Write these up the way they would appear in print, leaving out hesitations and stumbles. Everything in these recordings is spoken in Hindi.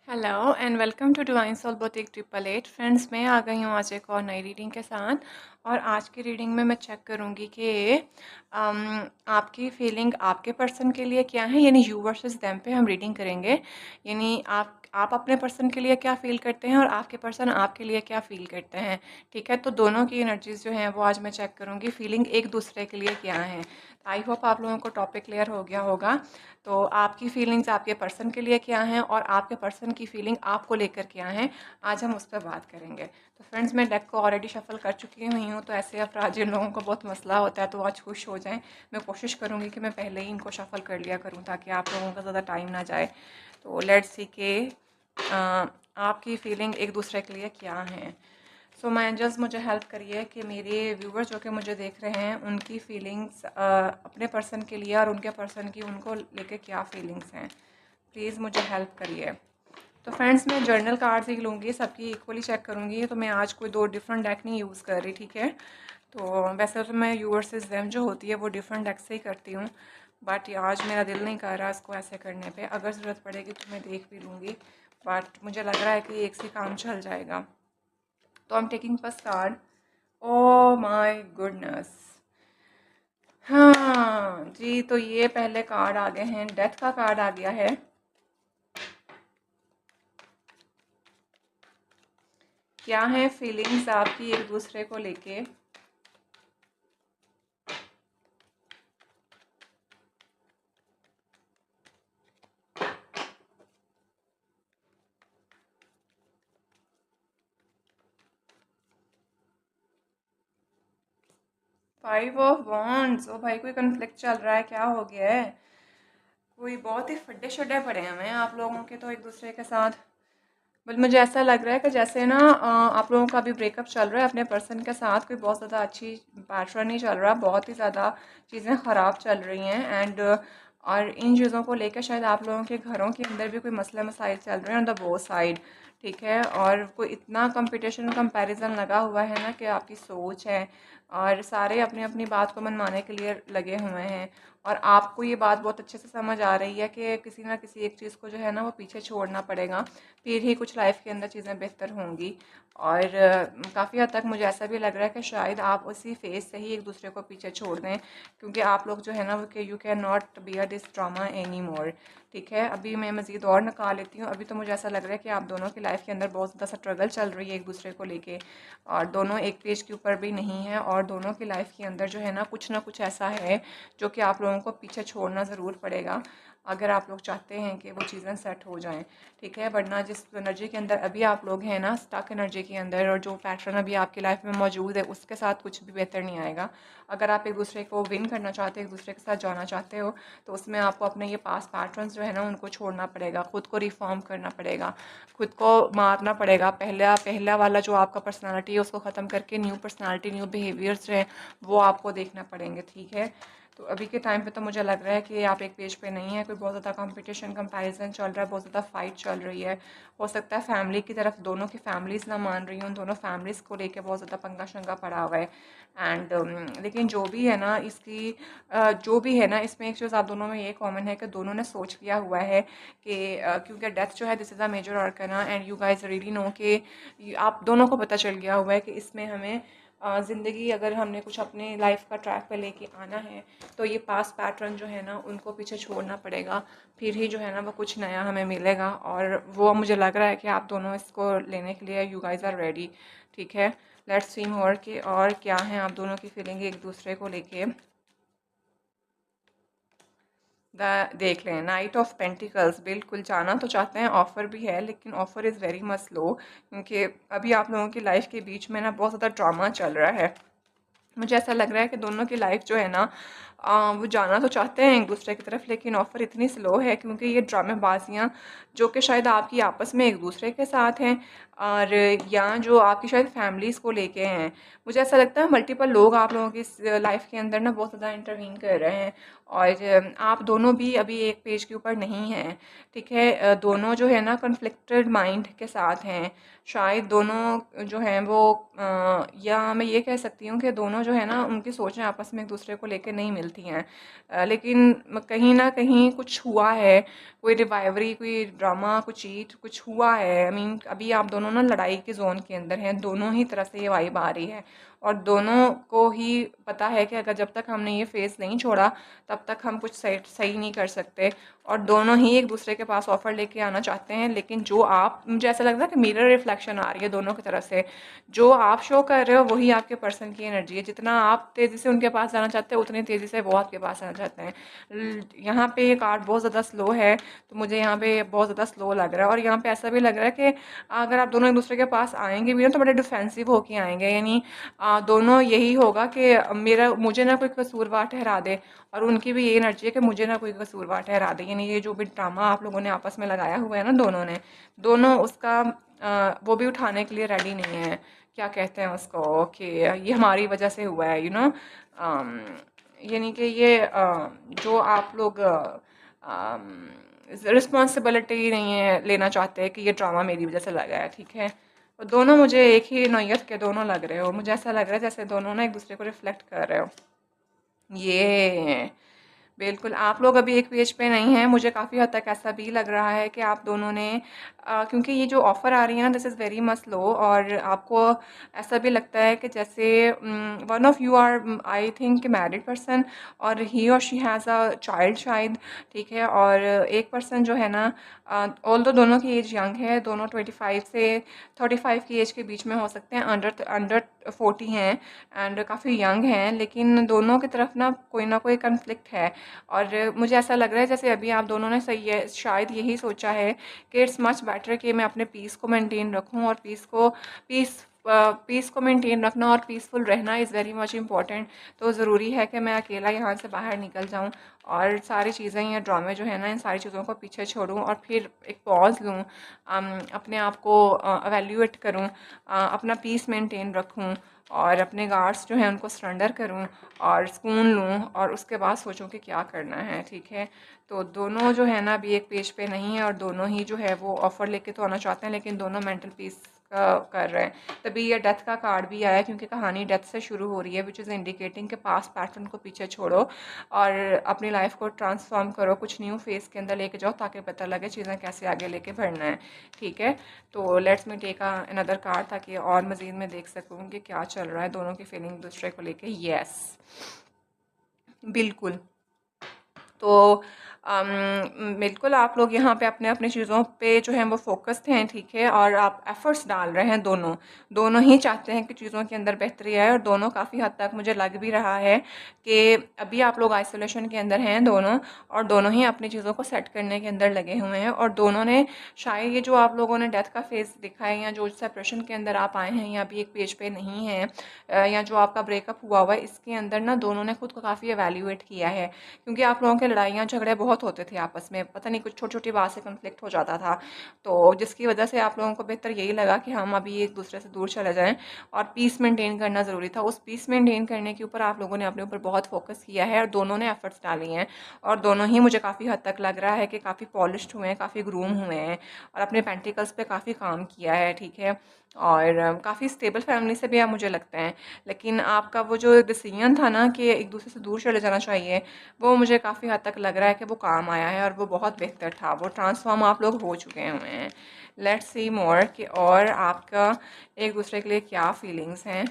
Hello and welcome to divine soul boutique 888 friends. मैं आ गई हूँ आज एक और नई रीडिंग के साथ। और आज की रीडिंग में मैं चेक करूँगी कि आपकी फीलिंग आपके पर्सन के लिए क्या है, यानी यू वर्सेस देम पे हम रीडिंग करेंगे। यानी आप अपने पर्सन के लिए क्या फ़ील करते हैं और आपके पर्सन आपके लिए क्या फ़ील करते हैं। ठीक है, तो दोनों की एनर्जीज़ जो हैं वो आज मैं चेक करूँगी, फीलिंग एक दूसरे के लिए क्या है। आई होप आप लोगों को टॉपिक क्लियर हो गया होगा। तो आपकी फीलिंग्स आपके पर्सन के लिए क्या हैं और आपके पर्सन की फीलिंग आपको लेकर क्या हैं, आज हम उस पर बात करेंगे। तो फ्रेंड्स, मैं डेक को ऑलरेडी शफल कर चुकी हुई हूँ, तो ऐसे अफराद जिन लोगों को बहुत मसला होता है तो आज खुश हो जाएं। मैं कोशिश करूँगी कि मैं पहले ही इनको शफल कर लिया करूँ ताकि आप लोगों का ज़्यादा टाइम ना जाए। तो लेट्स सी के आपकी फीलिंग एक दूसरे के लिए क्या है। सो माय एंजल्स, मुझे हेल्प करिए कि मेरे व्यूवर्स जो कि मुझे देख रहे हैं उनकी फीलिंग्स अपने पर्सन के लिए और उनके पर्सन की उनको लेके क्या फीलिंग्स हैं। प्लीज़ मुझे हेल्प करिए। तो फ्रेंड्स, मैं जर्नल कार्ड्स ही लूँगी, सबकी इक्वली चेक करूँगी। तो मैं आज कोई दो डिफरेंट डेक नहीं यूज़ कर रही, ठीक है। तो वैसे तो मैं यू वर्सेस देम जो होती है वो डिफरेंट डेक से ही करती हूँ, बट आज मेरा दिल नहीं कर रहा इसको ऐसे करने पे। अगर ज़रूरत पड़ेगी तो मैं देख भी लूँगी, बट मुझे लग रहा है कि एक से काम चल जाएगा। तो I am taking first card. Oh my goodness, हाँ जी, तो ये पहले कार्ड आ गए हैं, डेथ का कार्ड आ गया है। क्या है फीलिंग्स आपकी एक दूसरे को लेके। 5 ऑफ वॉन्ड्स। ओ भाई, कोई कन्फ्लिक्ट चल रहा है, क्या हो गया है? कोई बहुत ही फड्डे शड्डे पड़े हैं आप लोगों के तो एक दूसरे के साथ। बट मुझे ऐसा लग रहा है कि जैसे ना आप लोगों का अभी ब्रेकअप चल रहा है अपने पर्सन के साथ, कोई बहुत ज़्यादा अच्छी पैटर्न नहीं चल रहा, बहुत ही ज़्यादा चीज़ें ख़राब चल रही हैं। एंड और इन चीज़ों को लेकर शायद आप लोगों के घरों के अंदर भी कोई मसला मसाइल चल रहे हैं ऑन द बोथ साइड, ठीक है। और कोई इतना कंपटीशन कंपैरिजन लगा हुआ है ना कि आपकी सोच है और सारे अपनी अपनी बात को मनवाने के लिए लगे हुए हैं। और आपको ये बात बहुत अच्छे से समझ आ रही है कि किसी ना किसी एक चीज़ को जो है ना वो पीछे छोड़ना पड़ेगा, फिर ही कुछ लाइफ के अंदर चीज़ें बेहतर होंगी। और काफ़ी हद तक मुझे ऐसा भी लग रहा है कि शायद आप उसी फेज़ से ही एक दूसरे को पीछे छोड़ दें, क्योंकि आप लोग जो है ना वो कि you can not bear this drama any more, ठीक है। अभी मैं मज़ीद और निकाल लेती हूँ। अभी तो मुझे ऐसा लग रहा है कि आप दोनों की लाइफ के अंदर बहुत ज़्यादा स्ट्रगल चल रही है एक दूसरे को लेके, और दोनों एक पेज के ऊपर भी नहीं है, और दोनों की लाइफ के अंदर जो है ना कुछ ऐसा है जो कि आप लोगों को पीछे छोड़ना ज़रूर पड़ेगा अगर आप लोग चाहते हैं कि वो चीज़ें सेट हो जाएं, ठीक है। वरना जिस एनर्जी के अंदर अभी आप लोग हैं ना, स्टक एनर्जी के अंदर, और जो पैटर्न अभी आपकी लाइफ में मौजूद है उसके साथ कुछ भी बेहतर नहीं आएगा। अगर आप एक दूसरे को विन करना चाहते हो, एक दूसरे के साथ जाना चाहते हो, तो उसमें आपको अपने ये पास्ट पैटर्न्स जो है ना उनको छोड़ना पड़ेगा, खुद को रिफॉर्म करना पड़ेगा, खुद को मारना पड़ेगा। पहला पहला वाला जो आपका पर्सनालिटी है उसको ख़त्म करके न्यू पर्सनालिटी, न्यू बिहेवियर्स जो है वो आपको देखना पड़ेंगे, ठीक है। तो अभी के टाइम पे तो मुझे लग रहा है कि आप एक पेज पे नहीं है, कोई बहुत ज़्यादा कंपटीशन कंपैरिजन चल रहा है, बहुत ज़्यादा फाइट चल रही है। हो सकता है फैमिली की तरफ दोनों की फैमिलीज़ ना मान रही हूँ, दोनों फैमिलीज़ को लेके बहुत ज़्यादा पंगा शंगा पड़ा हुआ है। एंड लेकिन जो भी है ना इसकी जो भी है ना इसमें एक चीज़ आप दोनों में ये कॉमन है कि दोनों ने सोच लिया हुआ है कि क्योंकि डेथ जो है this is a major arcana, and you guys really know कि आप दोनों को पता चल गया हुआ है कि इसमें हमें ज़िंदगी, अगर हमने कुछ अपने लाइफ का ट्रैक पे लेके आना है तो ये पास्ट पैटर्न जो है ना उनको पीछे छोड़ना पड़ेगा, फिर ही जो है ना वो कुछ नया हमें मिलेगा। और वो मुझे लग रहा है कि आप दोनों इसको लेने के लिए यू गाइज आर रेडी, ठीक है। लेट्स सी मोर कि और क्या है आप दोनों की फीलिंग एक दूसरे को लेके। देख लें, नाइट ऑफ पेंटिकल्स, बिल्कुल जाना तो चाहते हैं, ऑफ़र भी है लेकिन ऑफ़र इज़ वेरी मच लो, क्योंकि अभी आप लोगों की लाइफ के बीच में ना बहुत ज़्यादा ड्रामा चल रहा है। मुझे ऐसा लग रहा है कि दोनों की लाइफ जो है ना वो जाना तो चाहते हैं एक दूसरे की तरफ, लेकिन ऑफ़र इतनी स्लो है क्योंकि ये ड्रामेबाजियाँ जो कि शायद आपकी आपस में एक दूसरे के साथ हैं, और या जो आपकी शायद फैमिलीज़ को लेके हैं। मुझे ऐसा लगता है मल्टीपल लोग आप लोगों की लाइफ के अंदर ना बहुत ज़्यादा इंटरवीन कर रहे हैं, और आप दोनों भी अभी एक पेज के ऊपर नहीं हैं, ठीक है। दोनों जो है ना कन्फ्लिक्टेड माइंड के साथ हैं। शायद दोनों जो हैं वो या मैं ये कह सकती हूँ कि दोनों जो है ना उनकी सोचें आपस में एक दूसरे को लेकर नहीं मिल चलती हैं। लेकिन कहीं ना कहीं कुछ हुआ है, कोई रिवाइवरी, कोई ड्रामा, कुछ चीट कुछ हुआ है। आई मीन अभी आप दोनों ना लड़ाई के जोन के अंदर हैं, दोनों ही तरफ से ये वाइब आ रही है और दोनों को ही पता है कि अगर जब तक हमने ये फेस नहीं छोड़ा तब तक हम कुछ सही सही नहीं कर सकते। और दोनों ही एक दूसरे के पास ऑफर लेके आना चाहते हैं, लेकिन जो आप, मुझे ऐसा लग रहा है कि मिरर रिफ्लेक्शन आ रही है दोनों की तरफ से। जो आप शो कर रहे हो वही आपके पर्सन की एनर्जी है। जितना आप तेज़ी से उनके पास जाना चाहते हैं उतनी तेज़ी से वो आपके पास आना चाहते हैं। यहाँ पे ये कार्ड बहुत ज़्यादा स्लो है, तो मुझे यहाँ पे बहुत ज़्यादा स्लो लग रहा है। और यहाँ पे ऐसा भी लग रहा है कि अगर आप दोनों एक दूसरे के पास आएंगे भी ना तो बड़े डिफेंसिव होके आएंगे। यानी दोनों यही होगा कि मेरा मुझे ना कोई कसूरवार ठहरा दे, और उनकी भी ये एनर्जी है कि मुझे ना कोई कसूरवार ठहरा दे। यानी ये जो भी ड्रामा आप लोगों ने आपस में लगाया हुआ है ना दोनों ने, दोनों उसका वो भी उठाने के लिए रेडी नहीं है। क्या कहते हैं उसको कि ये हमारी वजह से हुआ है, यानी कि ये जो आप लोग रिस्पॉन्सिबिलिटी नहीं है लेना चाहते कि ये ड्रामा मेरी वजह से लगा है, ठीक है। और दोनों मुझे एक ही नौयत के दोनों लग रहे हो। मुझे ऐसा लग रहा है जैसे दोनों ना एक दूसरे को रिफ्लेक्ट कर रहे हो। ये बिल्कुल आप लोग अभी एक पेज पे नहीं हैं। मुझे काफ़ी हद तक ऐसा भी लग रहा है कि आप दोनों ने क्योंकि ये जो ऑफ़र आ रही है ना, this is very much low, और आपको ऐसा भी लगता है कि जैसे one of you are, I think, married person, और ही और शी हैज़ अ चाइल्ड शायद, ठीक है। और एक पर्सन जो है ना, ऑल दो दोनों की एज यंग है, दोनों 25 से 35 की एज के बीच में हो सकते हैं, अंडर अंडर 40 हैं एंड काफ़ी यंग हैं, लेकिन दोनों की तरफ ना कोई कन्फ्लिक्ट है। और मुझे ऐसा लग रहा है जैसे अभी आप दोनों ने सही है शायद यही सोचा है कि इट्स मच बेटर कि मैं अपने पीस को मेंटेन रखूं, और पीस को मेंटेन रखना और पीसफुल रहना इज़ वेरी मच इम्पॉर्टेंट। तो ज़रूरी है कि मैं अकेला यहाँ से बाहर निकल जाऊँ और सारी चीज़ें, ये ड्रामे जो है ना, इन सारी चीज़ों को पीछे छोड़ूँ और फिर एक पॉज लूँ, अपने आप को एवेल्यूएट करूँ, अपना पीस मेंटेन रखूँ और अपने गार्ड्स जो हैं उनको सरेंडर करूं और सुकून लूं, और उसके बाद सोचूं कि क्या करना है, ठीक है। तो दोनों जो है ना अभी एक पेज पे नहीं है, और दोनों ही जो है वो ऑफ़र लेके तो आना चाहते हैं, लेकिन दोनों मेंटल पीस का कर रहे हैं। तभी ये डेथ का कार्ड भी आया, क्योंकि कहानी डेथ से शुरू हो रही है, विच इज़ इंडिकेटिंग के पास्ट पैटर्न को पीछे छोड़ो और अपनी लाइफ को ट्रांसफॉर्म करो, कुछ न्यू फेस के अंदर लेके जाओ ताकि पता लगे चीज़ें कैसे आगे लेके बढ़ना है, ठीक है। तो let's me take another card ताकि और मज़ीद मैं देख सकूँ कि क्या चल रहा है दोनों की फीलिंग दूसरे को लेके। यस, बिल्कुल। तो बिल्कुल आप लोग यहाँ पे अपने अपनी चीज़ों पे जो है वो फोकस्ड हैं, ठीक है, और आप एफ़र्ट्स डाल रहे हैं। दोनों दोनों ही चाहते हैं कि चीज़ों के अंदर बेहतरी आए, और दोनों काफ़ी हद तक मुझे लग भी रहा है कि अभी आप लोग आइसोलेशन के अंदर हैं दोनों, और दोनों ही अपनी चीज़ों को सेट करने के अंदर लगे हुए हैं। और दोनों ने शायद ये जो आप लोगों ने डेथ का फेस दिखा है, या जो सेपरेशन के अंदर आप आए हैं, या अभी एक पेज पे नहीं है, या जो आपका ब्रेकअप हुआ हुआ है, इसके अंदर ना दोनों ने खुद को काफ़ी एवेल्यूएट किया है। क्योंकि आप लोगों के लड़ाइयाँ झगड़े बहुत होते थे आपस में, पता नहीं कुछ छोटी छोटी बात से कन्फ्लिक्ट हो जाता था, तो जिसकी वजह से आप लोगों को बेहतर यही लगा कि हम अभी एक दूसरे से दूर चले जाएं, और पीस मेंटेन करना ज़रूरी था। उस पीस मेंटेन करने के ऊपर आप लोगों ने अपने ऊपर बहुत फोकस किया है, और दोनों ने एफर्ट्स डाली हैं, और दोनों ही मुझे काफ़ी हद तक लग रहा है कि काफ़ी पॉलिश्ड हुए हैं, काफ़ी ग्रूम हुए हैं, और अपने पेंटिकल्स पे काफ़ी काम किया है, ठीक है। और काफ़ी स्टेबल फैमिली से भी आप मुझे लगता है, लेकिन आपका वो जो डिसीजन था ना कि एक दूसरे से दूर चले जाना चाहिए, वो मुझे काफ़ी हद तक लग रहा है कि वो काम आया है, और वो बहुत बेहतर था। वो ट्रांसफॉर्म आप लोग हो चुके हुए हैं। लेट्स सी मोर कि और आपका एक दूसरे के लिए क्या फीलिंग्स हैं।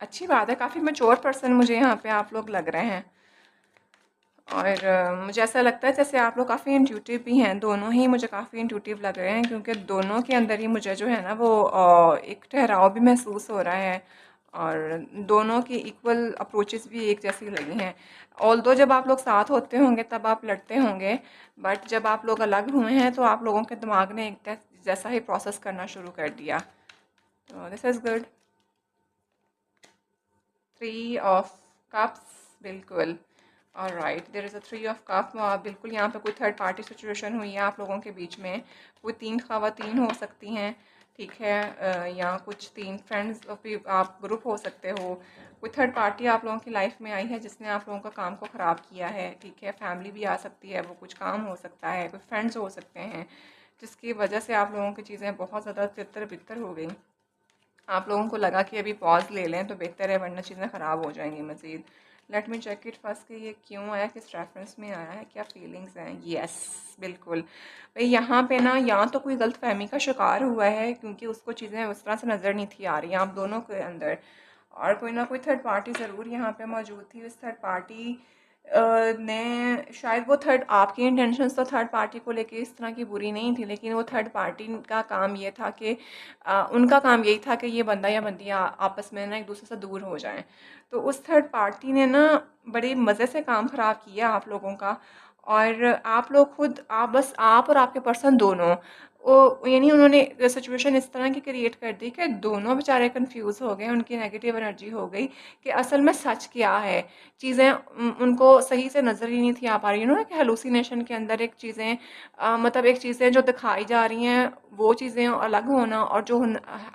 अच्छी बात है, काफ़ी मैच्योर पर्सन मुझे यहाँ पे आप लोग लग रहे हैं, और मुझे ऐसा लगता है जैसे आप लोग काफ़ी इंट्यूटिव भी हैं। दोनों ही मुझे काफ़ी इंट्यूटिव लग रहे हैं, क्योंकि दोनों के अंदर ही मुझे जो है ना वो एक ठहराव भी महसूस हो रहा है, और दोनों की इक्वल अप्रोचेस भी एक जैसी लगी हैं। ऑल्दो जब आप लोग साथ होते होंगे तब आप लड़ते होंगे, बट जब आप लोग अलग हुए हैं तो आप लोगों के दिमाग ने एक जैसा ही प्रोसेस करना शुरू कर दिया। तो this is good. 3 of cups, बिल्कुल। Alright, there is a 3 of cup. बिल्कुल यहाँ पे कोई थर्ड पार्टी सिचुएशन हुई है आप लोगों के बीच में। कोई 3 ख़वातीन हो सकती हैं, ठीक है, या कुछ 3 फ्रेंड्स भी आप ग्रुप हो सकते हो। कोई थर्ड पार्टी आप लोगों की लाइफ में आई है जिसने आप लोगों का काम को ख़राब किया है, ठीक है। फैमिली भी आ सकती है, वो कुछ काम हो सकता है, कोई फ्रेंड्स हो सकते हैं, जिसकी वजह से आप लोगों की चीज़ें बहुत ज़्यादा तितर बितर हो गई। आप लोगों को लगा कि अभी पॉज़ ले लें तो बेहतर है, वरना चीज़ें ख़राब हो जाएंगी मज़ीद। Let me check it first कि ये क्यों आया, किस रेफरेंस में आया है, क्या फीलिंग्स हैं। यस, बिल्कुल भाई, यहाँ पे ना या तो कोई गलत फहमी का शिकार हुआ है, क्योंकि उसको चीज़ें उस तरह से नज़र नहीं थी आ रही आप दोनों के अंदर, और कोई ना कोई थर्ड पार्टी ज़रूर यहाँ पे मौजूद थी। उस थर्ड पार्टी ने शायद, वो थर्ड, आपकी इंटेंशंस तो थर्ड पार्टी को लेके इस तरह की बुरी नहीं थी, लेकिन वो थर्ड पार्टी का काम ये था कि उनका काम यही था कि ये बंदा या बंदी आपस में ना एक दूसरे से दूर हो जाएं। तो उस थर्ड पार्टी ने ना बड़े मज़े से काम ख़राब किया आप लोगों का। और आप लोग खुद, आप बस आप और आपके पर्सन दोनों, वो यानी उन्होंने सिचुएशन इस तरह की क्रिएट कर दी कि दोनों बेचारे कंफ्यूज हो गए, उनकी नेगेटिव एनर्जी हो गई कि असल में सच क्या है। चीज़ें उनको सही से नज़र ही नहीं थी आ पा रही, कि हेलुसिनेशन के अंदर एक चीज़ें, मतलब एक चीज़ें जो दिखाई जा रही हैं वो चीज़ें अलग होना, और जो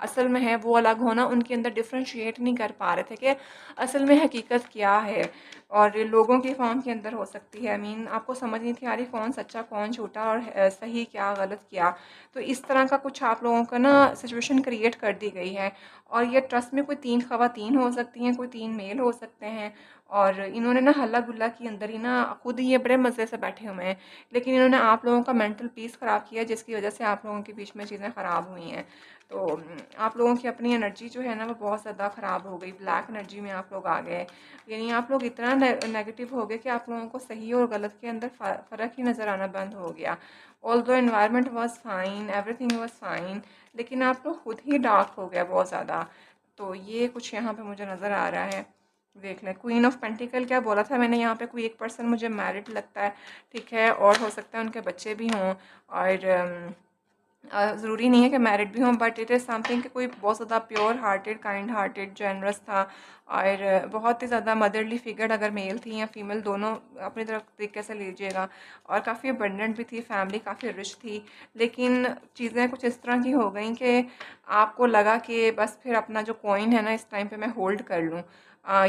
असल में है वो अलग होना, उनके अंदर डिफ्रेंशिएट नहीं कर पा रहे थे कि असल में हकीकत क्या है। और लोगों की फॉर्म के अंदर हो सकती है, आपको समझ नहीं थी आ रही कौन सच्चा कौन झूठा, और सही क्या गलत क्या। तो इस तरह का कुछ आप लोगों का ना सिचुएशन क्रिएट कर दी गई है। और ये ट्रस्ट में कोई 3 ख़वातीन हो सकती हैं, कोई 3 मेल हो सकते हैं, और इन्होंने ना हल्ला गुल्ला के अंदर ही ना खुद ही ये बड़े मज़े से बैठे हुए हैं, लेकिन इन्होंने आप लोगों का मेंटल पीस ख़राब किया, जिसकी वजह से आप लोगों के बीच में चीज़ें ख़राब हुई हैं। तो आप लोगों की अपनी एनर्जी जो है ना वो बहुत ज़्यादा ख़राब हो गई, ब्लैक एनर्जी में आप लोग आ गए। यानी आप लोग इतना नेगेटिव हो गए कि आप लोगों को सही और गलत के अंदर फ़र्क ही नज़र आना बंद हो गया। Although environment was fine, everything was fine, लेकिन आप लोग खुद ही डार्क हो गया बहुत ज़्यादा। तो ये कुछ यहाँ पे मुझे नज़र आ रहा है। देख लें, क्वीन ऑफ पेंटिकल क्या बोला था मैंने, यहाँ पे कोई एक पर्सन मुझे मैरिड लगता है, ठीक है, और हो सकता है उनके बच्चे भी हों, और ज़रूरी नहीं है कि मैरिड भी हों, बट इट इज़ समथिंग कि कोई बहुत ज़्यादा pure hearted, kind hearted, generous था, और बहुत ही ज़्यादा मदरली फिगर, अगर मेल थी या फीमेल दोनों अपनी तरफ तरीके से लीजिएगा, और काफ़ी अबंडेंट भी थी, फैमिली काफ़ी रिच थी। लेकिन चीज़ें कुछ इस तरह की हो गई कि आपको लगा कि बस फिर अपना जो कॉइन है ना इस टाइम पे मैं होल्ड कर लूँ।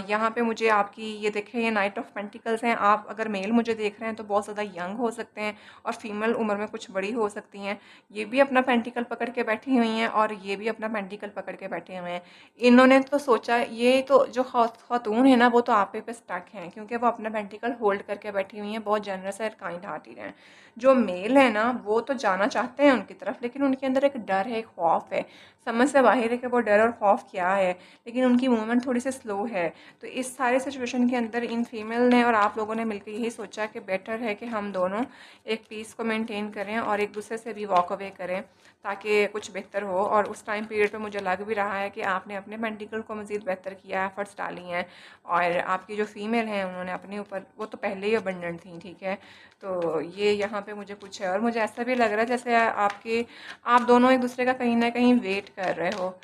यहाँ पे मुझे आपकी ये देखें, ये नाइट ऑफ पेंटिकल्स हैं। आप अगर मेल मुझे देख रहे हैं तो बहुत ज़्यादा यंग हो सकते हैं, और फीमेल उम्र में कुछ बड़ी हो सकती हैं। ये भी अपना पेंटिकल पकड़ के बैठी हुई हैं, और ये भी अपना पेंटिकल पकड़ के बैठे हुए हैं। इन्होंने तो सोचा, ये तो जो खातून है ना वो तो आप पे स्टक हैं, क्योंकि वो अपना पेंटिकल होल्ड करके बैठी हुई हैं, बहुत जनरस है, काइंड हार्टेड हैं। जो मेल है ना वो तो जाना चाहते हैं उनकी तरफ, लेकिन उनके अंदर एक डर है, एक खौफ है, समझ से बाहर है कि वो डर और खौफ क्या है, लेकिन उनकी मूवमेंट थोड़ी सी स्लो है। तो इस सारे सिचुएशन के अंदर इन फीमेल ने और आप लोगों ने मिलकर यही सोचा कि बेटर है कि हम दोनों एक पीस को मेंटेन करें और एक दूसरे से भी वॉक अवे करें, ताकि कुछ बेहतर हो। और उस टाइम पीरियड पे मुझे लग भी रहा है कि आपने अपने मेंटिकल को मज़ीद बेहतर किया, एफर्ट्स डाली हैं, और आपकी जो फ़ीमेल हैं उन्होंने अपने ऊपर, वो तो पहले ही अबंडेंट थी, ठीक है। तो ये यहाँ पे मुझे कुछ है, और मुझे ऐसा भी लग रहा है जैसे आप दोनों एक दूसरे का कहीं ना कहीं वेट कर रहे हो।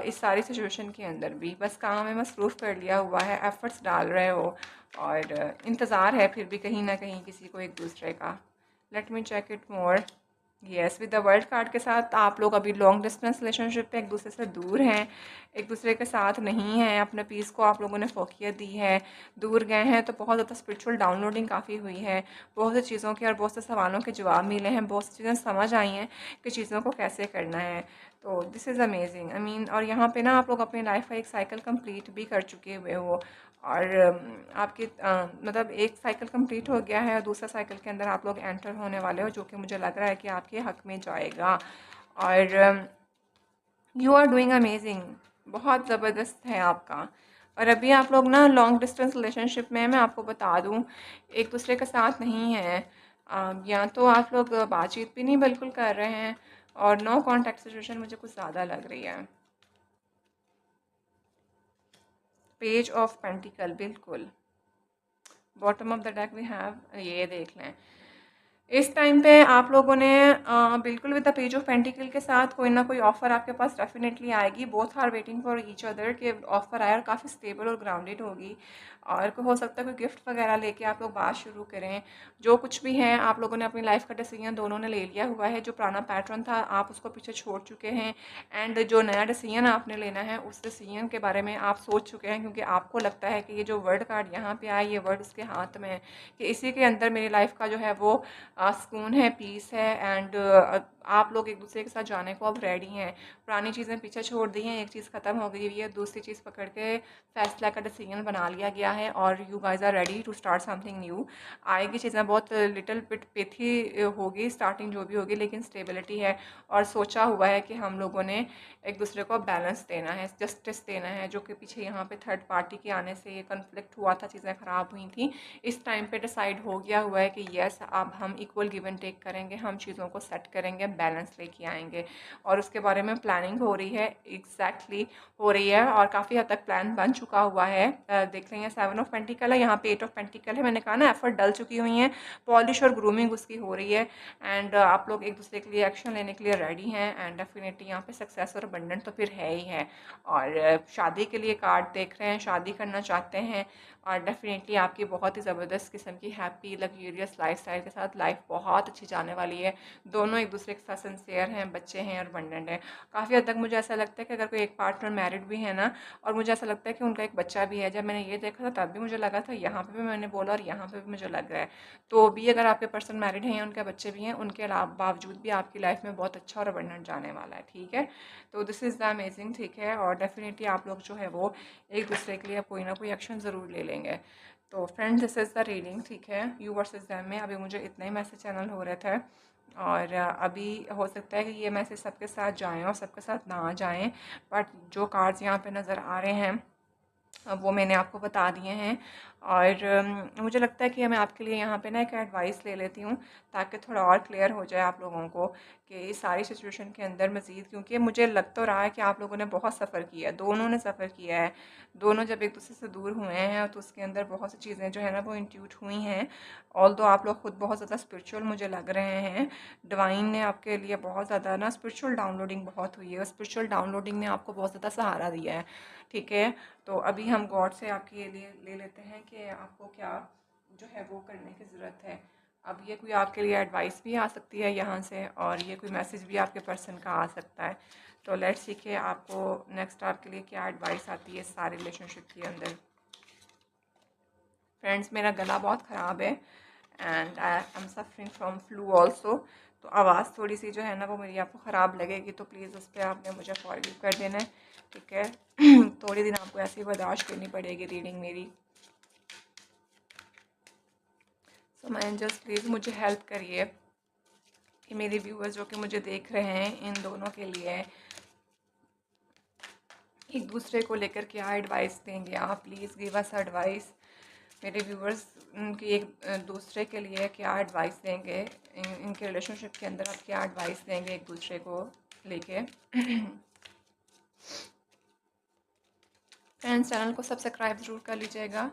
इस सारी सिचुएशन के अंदर भी बस काम में मसरूफ़ कर लिया हुआ है, एफ़र्ट्स डाल रहे हो, और इंतज़ार है फिर भी कहीं ना कहीं किसी को एक दूसरे का। Let me check it more. Yes, with the world card के साथ आप लोग अभी लॉन्ग डिस्टेंस रिलेशनशिप पे एक दूसरे से दूर हैं, एक दूसरे के साथ नहीं हैं, अपने पीस को आप लोगों ने फोकियत दी है, दूर गए हैं। तो बहुत ज़्यादा स्पिरिचुअल डाउनलोडिंग काफ़ी हुई है, बहुत सी चीज़ों के और बहुत से सवालों के जवाब मिले हैं, बहुत सी चीज़ें समझ आई हैं कि चीज़ों को कैसे करना है। तो this is amazing, I mean. और यहाँ पे ना आप लोग अपनी लाइफ का एक साइकिल कंप्लीट भी कर चुके हुए हो, और आपकी मतलब एक साइकिल कंप्लीट हो गया है, और दूसरा साइकिल के अंदर आप लोग एंटर होने वाले हो, जो कि मुझे लग रहा है कि आपके हक में जाएगा। और यू आर डूइंग अमेजिंग, बहुत ज़बरदस्त है आपका। और अभी आप लोग ना लॉन्ग डिस्टेंस रिलेशनशिप में, मैं आपको बता दूं, एक दूसरे के साथ नहीं है। या तो आप लोग बातचीत भी नहीं बिल्कुल कर रहे हैं, और नो कॉन्टैक्ट सिचुएशन मुझे कुछ ज़्यादा लग रही है। पेज ऑफ पेंटिकल, बिल्कुल bottom of the deck we have, ये देख लें। इस टाइम पे आप लोगों ने बिल्कुल with the page of pentacle के साथ कोई ना कोई ऑफ़र आपके पास डेफिनेटली आएगी। Both are waiting for each other के ऑफ़र आए, और काफ़ी स्टेबल और ग्राउंडेड होगी, और हो सकता है कोई गिफ्ट वगैरह लेके आप लोग बात शुरू करें। जो कुछ भी है आप लोगों ने अपनी लाइफ का डिसीजन दोनों ने ले लिया हुआ है, जो पुराना पैटर्न था आप उसको पीछे छोड़ चुके हैं, एंड जो नया डिसीजन आपने लेना है उस डिसीजन के बारे में आप सोच चुके हैं, क्योंकि आपको लगता है कि ये जो वर्ड कार्ड यहाँ पे आया, ये वर्ड उसके हाथ में है कि इसी के अंदर मेरी लाइफ का जो है वो सुकून है, पीस है, एंड आप लोग एक दूसरे के साथ जाने को अब रेडी हैं। पुरानी चीज़ें पीछे छोड़ दी हैं, एक चीज़ ख़त्म हो गई हुई है, दूसरी चीज़ पकड़ के फैसला का डिसीजन बना लिया गया है और you guys are ready to start something new. आएगी चीज़ें बहुत लिटिल बिट पेथी होगी स्टार्टिंग जो भी होगी, लेकिन स्टेबिलिटी है और सोचा हुआ है कि हम लोगों ने एक दूसरे को बैलेंस देना है, जस्टिस देना है, जो कि पीछे यहाँ पे थर्ड पार्टी के आने से ये कन्फ्लिक्ट हुआ था, चीज़ें ख़राब हुई थी। इस टाइम पे डिसाइड हो गया हुआ है कि यस अब हम इक्वल गिव एंड टेक करेंगे, हम चीज़ों को सेट करेंगे, बैलेंस लेके आएंगे और उसके बारे में प्लानिंग हो रही है, एग्जैक्टली हो रही है और काफ़ी हद तक प्लान बन चुका हुआ है। देख रहे हैं 7 ऑफ पेंटिकल है, यहाँ पे 8 ऑफ पेंटिकल है। मैंने कहा ना एफर्ट डल चुकी हुई हैं, पॉलिश और ग्रूमिंग उसकी हो रही है एंड आप लोग एक दूसरे के लिए एक्शन लेने के लिए रेडी हैं एंड डेफिनेटली यहाँ पे सक्सेस और अबंडेंट तो फिर है ही है। और शादी के लिए कार्ड देख रहे हैं, शादी करना चाहते हैं और डेफिनेटली आपकी बहुत ही ज़बरदस्त किस्म की हैप्पी लग्जूरियस लाइफस्टाइल के साथ लाइफ बहुत अच्छी जाने वाली है। दोनों एक दूसरे के साथ सिंसियर हैं, बच्चे हैं और अबंडेंट हैं। काफ़ी हद तक मुझे ऐसा लगता है कि अगर कोई एक पार्टनर मैरिड भी है ना, और मुझे ऐसा लगता है कि उनका एक बच्चा भी है। जब मैंने ये देखा था तब भी मुझे लगा था, यहाँ पे भी मैंने बोला और यहाँ पे भी मुझे लग रहा है। तो भी अगर आपके पर्सन मैरिड हैं, उनके बच्चे भी हैं, उनके अलावा बावजूद भी आपकी लाइफ में बहुत अच्छा और अबंडेंट जाने वाला है, ठीक है। तो दिस इज़ द अमेजिंग, ठीक है। और डेफिनेटली आप लोग जो है वो एक दूसरे के लिए कोई ना कोई एक्शन ज़रूर ले लेंगे। तो friends this is the reading, ठीक है। यू वर्सेस देम में अभी मुझे इतने ही मैसेज चैनल हो रहे थे और अभी हो सकता है कि ये मैसेज सबके साथ जाएं और सबके साथ ना जाएं, बट जो कार्ड्स यहाँ पे नज़र आ रहे हैं वो मैंने आपको बता दिए हैं। और मुझे लगता है कि मैं आपके लिए यहाँ पे ना एक एडवाइस ले लेती हूँ ताकि थोड़ा और क्लियर हो जाए आप लोगों को कि इस सारी सिचुएशन के अंदर मज़ीद, क्योंकि मुझे लग तो रहा है कि आप लोगों ने बहुत सफ़र किया है, दोनों ने सफ़र किया है। दोनों जब एक दूसरे से दूर हुए हैं तो उसके अंदर बहुत सी चीज़ें जो है ना वो इंट्यूट हुई हैं। ऑल्दो आप लोग खुद बहुत ज़्यादा स्पिरिचुअल मुझे लग रहे हैं, डिवाइन ने आपके लिए बहुत ज़्यादा ना स्पिरिचुअल डाउनलोडिंग बहुत हुई है, स्पिरिचुअल डाउनलोडिंग ने आपको बहुत ज़्यादा सहारा दिया है, ठीक है। तो अभी हम गॉड से आपके लिए ले लेते हैं कि आपको क्या जो है वो करने की ज़रूरत है। अब ये कोई आपके लिए एडवाइस भी आ सकती है यहाँ से और ये कोई मैसेज भी आपके पर्सन का आ सकता है। तो लेट्स सी कि आपको नेक्स्ट आपके लिए क्या एडवाइस आती है इस सारे रिलेशनशिप के अंदर। फ्रेंड्स मेरा गला बहुत ख़राब है and I am suffering from flu also, तो आवाज़ थोड़ी सी जो है ना वो मेरी आपको ख़राब लगेगी, तो प्लीज़ उस पर आपने मुझे फॉरगिव कर देना है, ठीक है। थोड़ी दिन आपको ऐसे ही बर्दाश्त करनी पड़ेगी रीडिंग मेरी। सो मैं जस्ट प्लीज़ मुझे हेल्प करिए कि मेरे व्यूअर्स जो कि मुझे देख रहे हैं इन दोनों के लिए एक दूसरे को लेकर क्या एडवाइस देंगे आप, प्लीज़ गिव अस एडवाइस। मेरे व्यूअर्स उनकी एक दूसरे के लिए क्या एडवाइस देंगे, इनके रिलेशनशिप के अंदर आप क्या एडवाइस देंगे एक दूसरे को लेके। फ्रेंड्स चैनल को सब्सक्राइब ज़रूर कर लीजिएगा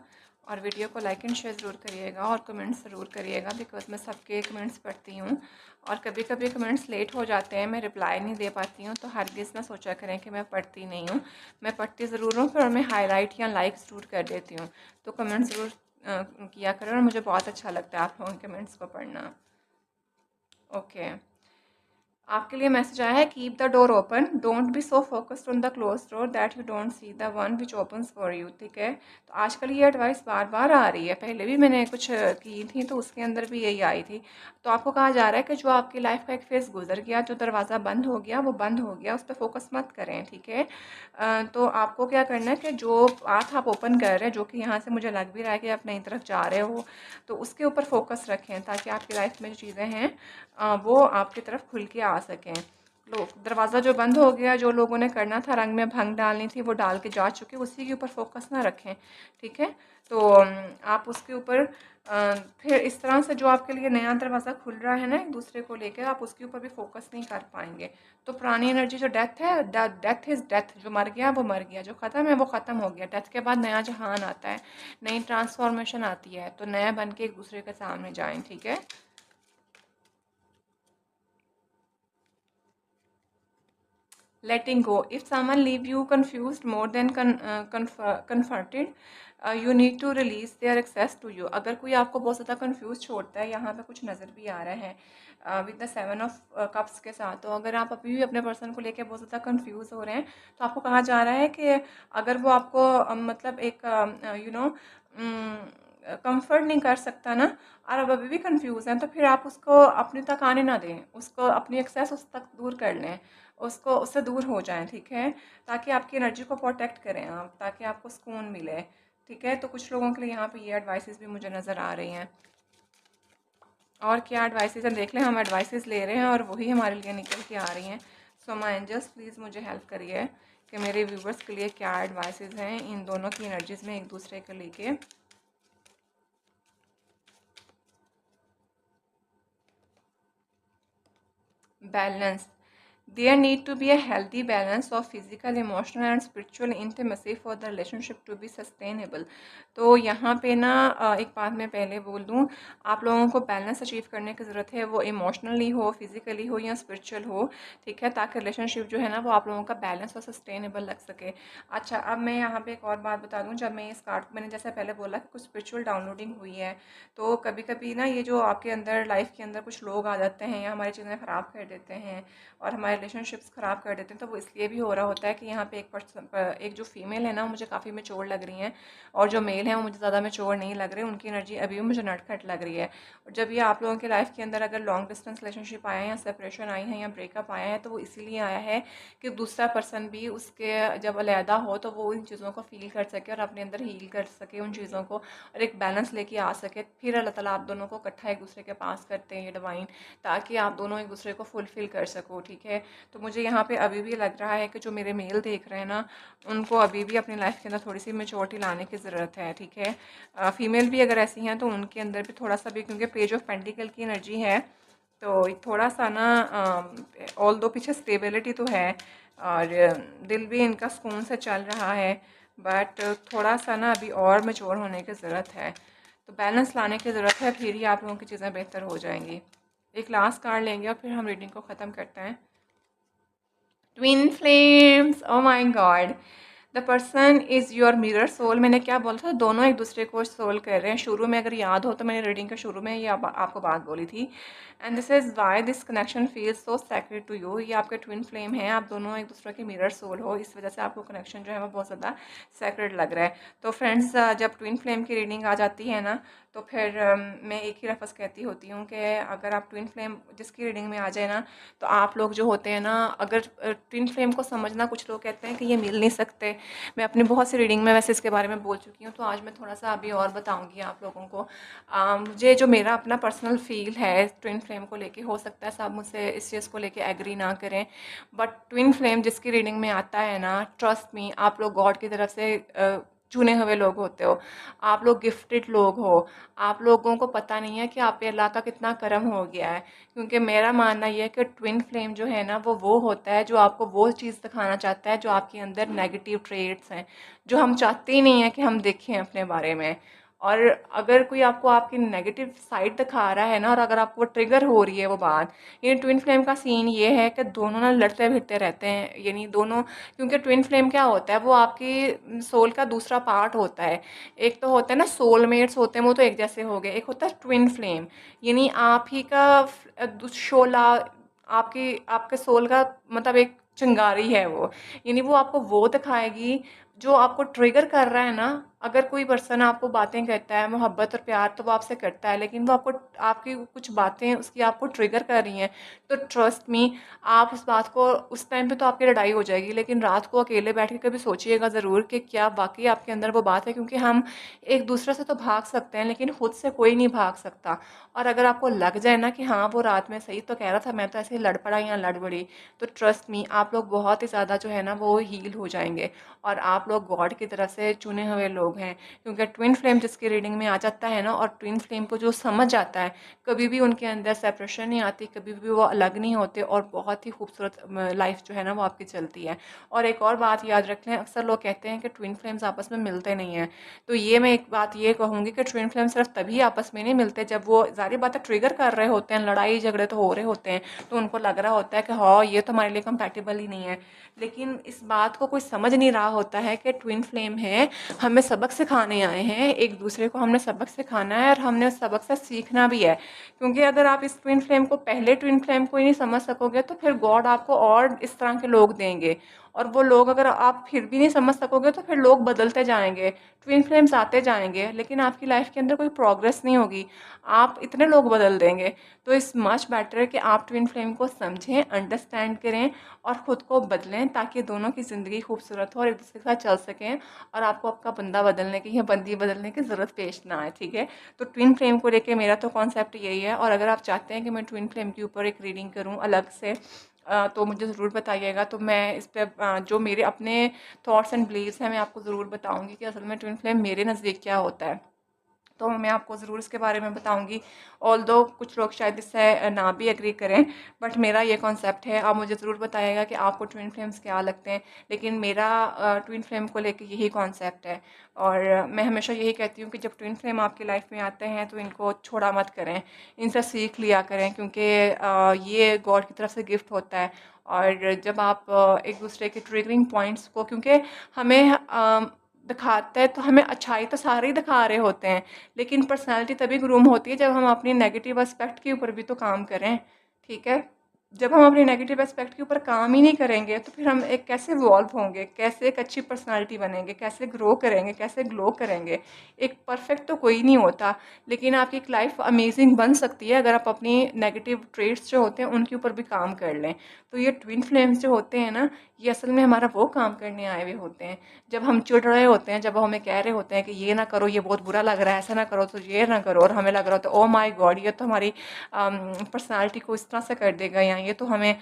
और वीडियो को लाइक एंड शेयर ज़रूर करिएगा और कमेंट्स ज़रूर करिएगा, बिकॉज मैं सबके कमेंट्स पढ़ती हूँ और कभी कभी कमेंट्स लेट हो जाते हैं, मैं रिप्लाई नहीं दे पाती हूँ, तो हरगिज़ ना सोचा करें कि मैं पढ़ती नहीं हूँ, मैं पढ़ती ज़रूर हूँ पर मैं हाईलाइट या लाइक ज़रूर कर देती हूँ। तो कमेंट्स ज़रूर किया करें और मुझे बहुत अच्छा लगता है आप लोगों के कमेंट्स को पढ़ना। ओके, आपके लिए मैसेज आया है, keep the door open, don't be so focused on the close door that you don't see the one which opens for you, ठीक है। तो आजकल ये एडवाइस बार बार आ रही है, पहले भी मैंने कुछ की थी तो उसके अंदर भी यही आई थी। तो आपको कहा जा रहा है कि जो आपकी लाइफ का एक फेज़ गुजर गया, जो दरवाज़ा बंद हो गया वो बंद हो गया, उस पर फोकस मत करें, ठीक है। तो आपको क्या करना है कि जो पाथ आप ओपन कर रहे हैं, जो कि यहाँ से मुझे लग भी रहा है कि आप नई तरफ जा रहे हो, तो उसके ऊपर फोकस रखें ताकि आपकी लाइफ में जो चीज़ें हैं वो आपकी तरफ खुल के आ सकें। लोग दरवाज़ा जो बंद हो गया, जो लोगों ने करना था, रंग में भंग डालनी थी, वो डाल के जा चुके, उसी के ऊपर फोकस ना रखें, ठीक है। तो आप उसके ऊपर फिर इस तरह से जो आपके लिए नया दरवाज़ा खुल रहा है ना एक दूसरे को लेकर, आप उसके ऊपर भी फोकस नहीं कर पाएंगे। तो पुरानी एनर्जी जो डेथ है, डेथ इज़ डेथ, जो मर गया वो मर गया, जो ख़त्म है वो ख़त्म हो गया। डेथ के बाद नया जहान आता है, नई ट्रांसफॉर्मेशन आती है, तो नया बन के एक दूसरे के सामने जाएं, ठीक है। Letting go, if someone leave you confused more than confronted, you need to release their access to you। अगर कोई आपको बहुत ज़्यादा कंफ्यूज छोड़ता है, यहाँ पे कुछ नज़र भी आ रहा है विद द 7 ऑफ कप्स के साथ, तो अगर आप अभी भी अपने पर्सन को लेके बहुत ज़्यादा कंफ्यूज हो रहे हैं, तो आपको कहा जा रहा है कि अगर वो आपको मतलब एक कंफर्ट नहीं कर सकता ना, और अब अभी भी कंफ्यूज हैं, तो फिर आप उसको अपने तक आने ना दें, उसको अपनी एक्सेस उस तक दूर कर लें, उसको उससे दूर हो जाएं, ठीक है, ताकि आपकी एनर्जी को प्रोटेक्ट करें आप, ताकि आपको सुकून मिले, ठीक है। तो कुछ लोगों के लिए यहाँ पे ये एडवाइसेस भी मुझे नज़र आ रही हैं। और क्या एडवाइसेस हैं देख लें, हम एडवाइसेस ले रहे हैं और वही हमारे लिए निकल के आ रही हैं। सो माय एंजल्स प्लीज़ मुझे हेल्प करिए कि मेरे व्यूवर्स के लिए क्या एडवाइसेस हैं इन दोनों की एनर्जीज़ में एक दूसरे के लेके। Balance, there need to be a healthy balance of physical, emotional and spiritual intimacy for the relationship to be sustainable। तो यहाँ पे ना एक बात मैं पहले बोल दूँ, आप लोगों को बैलेंस अचीव करने की ज़रूरत है, वो इमोशनली हो, फिजिकली हो या स्पिरिचुअल हो, ठीक है, ताकि रिलेशनशिप जो है ना वो आप लोगों का बैलेंस और सस्टेनेबल लग सके। अच्छा, अब मैं यहाँ पे एक और बात बता दूँ, जब मैं इस कार्ड को, मैंने जैसे पहले बोला कि कुछ स्पिरिचुअल डाउनलोडिंग हुई है, तो कभी कभी ना ये जो आपके अंदर लाइफ के अंदर कुछ लोग आ जाते हैं या हमारी चीज़ें ख़राब कर देते हैं और हमारे रिलेशनशिप्स ख़राब कर देते हैं, तो वो इसलिए भी हो रहा होता है कि यहाँ पे एक जो फीमेल है ना मुझे काफ़ी मैच्योर लग रही हैं, और जो मेल है वो मुझे ज़्यादा मैच्योर नहीं लग रहे, उनकी एनर्जी अभी भी मुझे नटखट लग रही है। और जब ये आप लोगों की लाइफ के अंदर अगर लॉन्ग डिस्टेंस रिलेशनशिप आया है या सेपरेशन आई है या ब्रेकअप आया है, तो वो इसीलिए आया है कि दूसरा पर्सन भी उसके जब अलहदा हो तो वो इन चीज़ों को फील कर सके और अपने अंदर हील कर सके उन चीज़ों को, और एक बैलेंस लेके आ सके, फिर अल्लाह ताला आप दोनों को इकट्ठा एक दूसरे के पास करते हैं ये डिवाइन, ताकि आप दोनों एक दूसरे को फुलफ़िल कर सको, ठीक है। तो मुझे यहाँ पे अभी भी लग रहा है कि जो मेरे मेल देख रहे हैं ना, उनको अभी भी अपनी लाइफ के अंदर थोड़ी सी मेच्योरिटी लाने की ज़रूरत है, ठीक है। फीमेल भी अगर ऐसी हैं तो उनके अंदर भी थोड़ा सा भी, क्योंकि पेज ऑफ पेंटिकल की एनर्जी है, तो थोड़ा सा ना ऑल दो पीछे स्टेबिलिटी तो है और दिल भी इनका सुकून से चल रहा है, बट थोड़ा सा ना अभी और मैच्योर होने की ज़रूरत है, तो बैलेंस लाने की ज़रूरत है, फिर ही आप लोगों की चीज़ें बेहतर हो जाएंगी। एक लास्ट कार्ड लेंगे और फिर हम रीडिंग को ख़त्म करते हैं। Twin flames, oh my god, the person is your mirror soul. मैंने क्या बोला था, दोनों एक दूसरे को सोल कर रहे हैं। शुरू में अगर याद हो तो मैंने रीडिंग के शुरू में ये आपको बात बोली थी, and this is why this connection feels so sacred to you. ये आपके ट्विन फ्लेम हैं, आप दोनों एक दूसरे के मिरर सोल हो, इस वजह से आपको कनेक्शन जो है वो बहुत ज़्यादा सैक्रेड लग रहा है। तो फ्रेंड्स, जब ट्विन फ्लेम की रीडिंग आ जाती है ना, तो फिर मैं एक ही लफ्ज़ कहती होती हूँ कि अगर आप ट्विन फ्लेम जिसकी रीडिंग में आ जाए ना, तो आप लोग जो होते हैं ना, अगर ट्विन फ्लेम को समझना, कुछ लोग कहते हैं कि ये मिल नहीं सकते, मैं अपनी बहुत सी रीडिंग में वैसे इसके बारे में बोल चुकी हूँ, तो आज मैं थोड़ा सा अभी और बताऊँगी आप लोगों को। मुझे जो मेरा अपना पर्सनल फील है ट्विन फ्लेम को लेके, हो सकता है सब मुझसे इस चीज़ को लेके एग्री ना करें, बट ट्विन फ्लेम जिसकी रीडिंग में आता है ना, ट्रस्ट मी, आप लोग गॉड की तरफ से चुने हुए लोग होते हो, आप लोग गिफ्टेड लोग हो, आप लोगों को पता नहीं है कि आप पे अल्लाह का कितना करम हो गया है। क्योंकि मेरा मानना ये है कि ट्विन फ्लेम जो है ना वो होता है जो आपको वो चीज़ दिखाना चाहता है जो आपके अंदर नेगेटिव ट्रेड्स हैं, जो हम चाहते ही नहीं है कि हम देखें अपने बारे में। और अगर कोई आपको आपकी नेगेटिव साइड दिखा रहा है ना, और अगर आपको ट्रिगर हो रही है वो बात, ये ट्विन फ्लेम का सीन ये है कि दोनों ना लड़ते भिड़ते रहते हैं, यानी दोनों, क्योंकि ट्विन फ्लेम क्या होता है, वो आपकी सोल का दूसरा पार्ट होता है। एक तो होता है ना सोलमेट्स होते हैं, वो तो एक जैसे हो गए, एक होता है ट्विन फ्लेम, यानी आप ही का शोला, आपकी आपके सोल का मतलब एक चिंगारी है वो, यानी वो आपको वो दिखाएगी जो आपको ट्रिगर कर रहा है ना। अगर कोई पर्सन आपको बातें करता है मोहब्बत और प्यार, तो वो आपसे करता है, लेकिन वो आपको, आपकी कुछ बातें उसकी आपको ट्रिगर कर रही हैं, तो ट्रस्ट मी, आप उस बात को, उस टाइम पे तो आपकी लड़ाई हो जाएगी, लेकिन रात को अकेले बैठ के कभी सोचिएगा ज़रूर कि क्या वाकई आपके अंदर वो बात है, क्योंकि हम एक दूसरे से तो भाग सकते हैं लेकिन खुद से कोई नहीं भाग सकता। और अगर आपको लग जाए ना कि हाँ वो रात में सही तो कह रहा था, मैं तो ऐसे ही लड़ पड़ा या लड़ पड़ी, तो ट्रस्ट मी, आप लोग बहुत ही ज़्यादा जो है ना वो हील हो जाएंगे, और आप लोग गॉड की तरफ से चुने हुए लोग हैं। क्योंकि ट्विन फ्लेम जिसकी रीडिंग में आ जाता है ना, और ट्विन फ्लेम को जो समझ आता है, कभी भी उनके अंदर सेपरेशन नहीं आती, कभी भी वो अलग नहीं होते, और बहुत ही खूबसूरत लाइफ जो है ना वो आपकी चलती है। और एक और बात याद रख लें, अक्सर लोग कहते हैं कि ट्विन फ्लेम्स आपस में मिलते नहीं हैं, तो ये मैं एक बात ये कहूँगी कि ट्विन फ्लेम सिर्फ तभी आपस में नहीं मिलते जब वो, ज़ाहिर बात है, ट्रिगर कर रहे होते हैं, लड़ाई झगड़े तो हो रहे होते हैं, तो उनको लग रहा होता है कि हाँ ये तो हमारे लिए कंपैटिबल ही नहीं है, लेकिन इस बात को कोई समझ नहीं रहा होता है कि ट्विन फ्लेम है, हमें सबक सिखाने आए हैं, एक दूसरे को हमने सबक सिखाना है और हमने उस सबक से सीखना भी है। क्योंकि अगर आप इस ट्विन फ्लेम को, पहले ट्विन फ्लेम को ही नहीं समझ सकोगे, तो फिर गॉड आपको और इस तरह के लोग देंगे, और वो लोग अगर आप फिर भी नहीं समझ सकोगे तो फिर लोग बदलते जाएंगे, ट्विन फ्लेम्स आते जाएंगे, लेकिन आपकी लाइफ के अंदर कोई प्रोग्रेस नहीं होगी, आप इतने लोग बदल देंगे। तो इस मच बेटर है कि आप ट्विन फ्लेम को समझें, अंडरस्टैंड करें और ख़ुद को बदलें, ताकि दोनों की ज़िंदगी खूबसूरत हो और एक दूसरे के साथ चल सकें और आपको आपका बंदा बदलने की या बंदी बदलने की ज़रूरत पेश ना आए। ठीक है, तो ट्विन फ्लेम को लेके मेरा तो कॉन्सेप्ट यही है। और अगर आप चाहते हैं कि मैं ट्विन फ्लेम के ऊपर एक रीडिंग करूं अलग से, तो मुझे ज़रूर बताइएगा। तो मैं इस पे जो मेरे अपने थॉट्स एंड बिलीव्स हैं मैं आपको ज़रूर बताऊंगी कि असल में ट्विन फ्लेम मेरे नज़दीक क्या होता है। तो मैं आपको ज़रूर इसके बारे में बताऊंगी। ऑल्दो कुछ लोग शायद इससे ना भी एग्री करें, बट मेरा ये कॉन्सेप्ट है। आप मुझे ज़रूर बताइएगा कि आपको ट्विन फ्लेम्स क्या लगते हैं, लेकिन मेरा ट्विन फ्लेम को लेके यही कॉन्सेप्ट है। और मैं हमेशा यही कहती हूँ कि जब ट्विन फ्लेम आपकी लाइफ में आते हैं तो इनको छोड़ा मत करें, इनसे सीख लिया करें, क्योंकि ये गॉड की तरफ से गिफ्ट होता है। और जब आप एक दूसरे के ट्रिगरिंग पॉइंट्स को, क्योंकि हमें दिखाता है तो हमें अच्छाई तो सारे ही दिखा रहे होते हैं, लेकिन पर्सनालिटी तभी ग्रूम होती है जब हम अपनी नेगेटिव एस्पेक्ट के ऊपर भी तो काम करें। ठीक है, जब हम अपने नेगेटिव एस्पेक्ट के ऊपर काम ही नहीं करेंगे तो फिर हम एक कैसे इवॉल्व होंगे, कैसे एक अच्छी पर्सनालिटी बनेंगे, कैसे ग्रो करेंगे, कैसे ग्लो करेंगे। एक परफेक्ट तो कोई नहीं होता, लेकिन आपकी एक लाइफ अमेजिंग बन सकती है अगर आप अपनी नेगेटिव ट्रेट्स जो होते हैं उनके ऊपर भी काम कर लें। तो ये ट्विन फ्लेम्स जो होते हैं ना, ये असल में हमारा वो काम करने आए हुए होते हैं। जब हम चिढ़ रहे होते हैं, जब हमें कह रहे होते हैं कि ये ना करो, ये बहुत बुरा लग रहा है, ऐसा ना करो, तो ये ना करो, और हमें लग रहा होता है ओ माय गॉड ये तो हमारी पर्सनालिटी को इस तरह से कर देगा, या ये तो हमें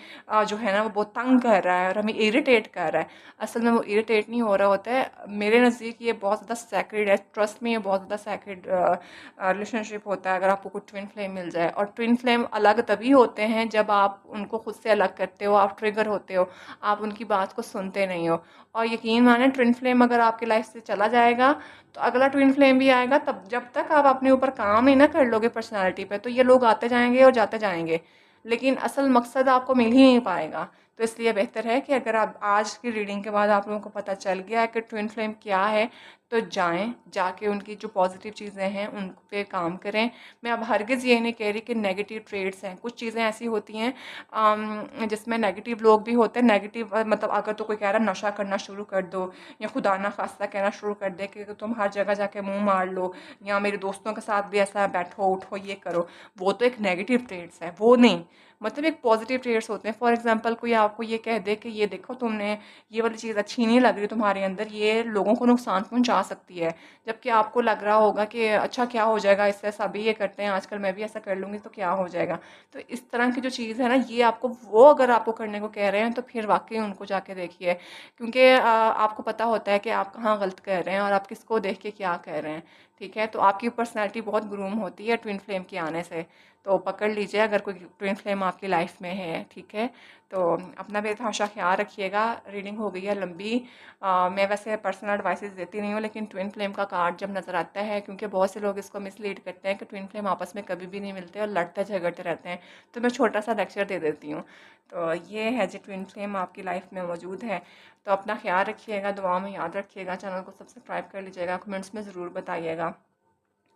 जो है ना वो बहुत तंग कर रहा है और हमें इरिटेट कर रहा है। असल में वो इरिटेट नहीं हो रहा होता है। मेरे नज़दीक ये बहुत ज़्यादा सैक्रेड है, ट्रस्ट में ये बहुत ज़्यादा सैक्रेड रिलेशनशिप होता है अगर आपको कुछ ट्विन फ्लेम मिल जाए। और ट्विन फ्लेम अलग तभी होते हैं जब आप उनको खुद से अलग करते हो, आप ट्रिगर होते हो, आप उनकी बात को सुनते नहीं हो। और यकीन माने ट्विन फ्लेम अगर आपकी लाइफ से चला जाएगा तो अगला ट्विन फ्लेम भी आएगा, तब जब तक आप अपने ऊपर काम नहीं ना कर लोगे पर्सनालिटी पे, तो ये लोग आते जाएंगे और जाते जाएंगे, लेकिन असल मकसद आपको मिल ही नहीं पाएगा। तो इसलिए बेहतर है कि अगर आप आज की रीडिंग के बाद आप लोगों को पता चल गया है कि ट्विन फ्लेम क्या है, तो जाके उनकी जो पॉजिटिव चीज़ें हैं उन पे काम करें। मैं अब हरगिज़ ये नहीं कह रही कि नेगेटिव ट्रेड्स हैं, कुछ चीज़ें ऐसी होती हैं जिसमें नेगेटिव लोग भी होते हैं। नेगेटिव मतलब अगर तो कोई कह रहा है नशा करना शुरू कर दो, या खुदा ना खास्ता कहना शुरू कर दे कि तुम हर जगह जाके मुंह मार लो, या मेरे दोस्तों के साथ भी ऐसा बैठो उठो ये करो, वो तो एक नेगेटिव ट्रेड्स है, वो नहीं। मतलब एक पॉजिटिव ट्रेड्स होते हैं। फॉर एग्जांपल कोई आपको ये कह दे कि ये देखो तुमने ये वाली चीज़ अच्छी नहीं लग रही तुम्हारे अंदर, ये लोगों को नुकसान पहुंचा सकती है, जबकि आपको लग रहा होगा कि अच्छा क्या हो जाएगा इससे, सभी ये करते हैं आजकल, मैं भी ऐसा कर लूँगी तो क्या हो जाएगा। तो इस तरह की जो चीज़ है ना, ये आपको वो अगर आपको करने को कह रहे हैं तो फिर वाकई उनको जाके देखिए, क्योंकि आपको पता होता है कि आप कहाँ गलत कर रहे हैं और आप किसको देख के क्या कह रहे हैं। ठीक है, तो आपकी पर्सनैलिटी बहुत ग्रूम होती है ट्विन फ्लेम के आने से। तो पकड़ लीजिए अगर कोई ट्विन फ्लेम आपकी लाइफ में है। ठीक है, तो अपना बेतहाशा ख्याल रखिएगा। रीडिंग हो गई है लंबी। मैं वैसे पर्सनल एडवाइसेस देती नहीं हूँ, लेकिन ट्विन फ्लेम का कार्ड जब नज़र आता है, क्योंकि बहुत से लोग इसको मिसलीड करते हैं कि ट्विन फ्लेम आपस में कभी भी नहीं मिलते और लड़ते झगड़ते रहते हैं, तो मैं छोटा सा लेक्चर दे देती हूँ। तो ये है जी, ट्विन फ्लेम आपकी लाइफ में मौजूद है। तो अपना ख्याल रखिएगा, दुआ में याद रखिएगा, चैनल को सब्सक्राइब कर लीजिएगा, कमेंट्स में ज़रूर बताइएगा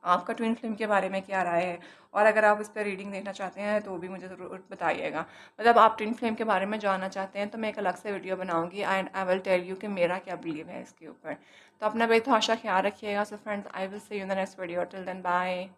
आपका ट्विन फ्लेम के बारे में क्या राय है, और अगर आप इस पर रीडिंग देखना चाहते हैं तो भी मुझे ज़रूर बताइएगा। मतलब आप ट्विन फ्लेम के बारे में जानना चाहते हैं तो मैं एक अलग से वीडियो बनाऊंगी and I will tell you कि मेरा क्या बिलीव है इसके ऊपर। तो अपना बेतहाशा ख्याल रखिएगा। So friends, I will see you in the next video. Till then bye.